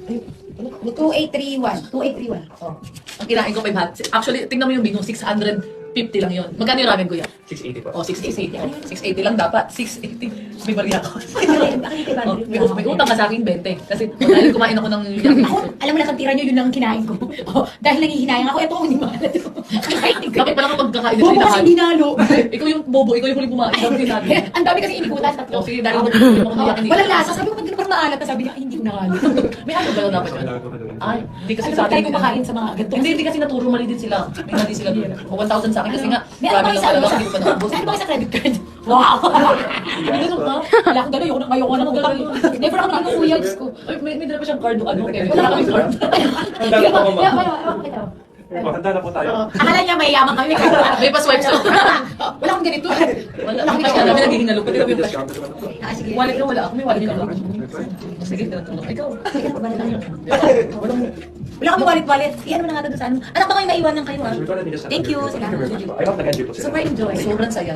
2831. 2831. Oh. Ang kinain ko 500. Actually, tingnan mo yung menu, 650 lang yun. Magkano yung ramen, kuya? 680 po. Oh, 680. 680 lang dapat. 680. May bariya ako. Oh, may utang ka sa akin, 20. Kasi dahil kumain ako ng Ako, alam mo lang ang tira nyo, yun lang ang kinain ko. Oh, dahil nanghihinayang ako, eto ako hindi mahalat. Dapat pala kapag kakain Bobo kasi hindi nalo. Ikaw yung bobo, ikaw yung huling kumain. Dapat sinabi. Ang dami kasi inikutan, tatlo. Oh, sige, dahil yung mga Walang lasa. Sabi ko, pag parang maalat na sabi niya, ay, hindi ko nakalo. May ano ba daw dapat yun? Ay, hindi kasi Alam sa mo, tayo atin. kumakain sa mga ganito. Hindi kasi naturo, mali din sila. Hindi sila. O 1,000 sa akin kasi nga. May ano ba ramen isa? lang talaga, hindi ko pa naubos. Ano ba sa credit card? Wow! Hindi ganun ka. Wala akong gano'n, ayoko na ng utang. Never ako nang kuya, Diyos ko. Ay, may dala pa siyang card o ano. Wala akong card. Handa na po, ma'am. Handa na po tayo. Akala niya may yaman kami. May pa-swipe siya. Wala akong ganito. Wala akong kasi alam, nagiging pati kami. Discount naman po. Sige, wallet ka wala. Ako may wallet ka lang. Sige, tinatulong. Ikaw. Wala kami wallet. Iyan mo na nga doon sa ano. Anak ba kayo maiwan ng kayo ha? Thank you. I hope nag-enjoy po sila. Super enjoy. Sobrang saya.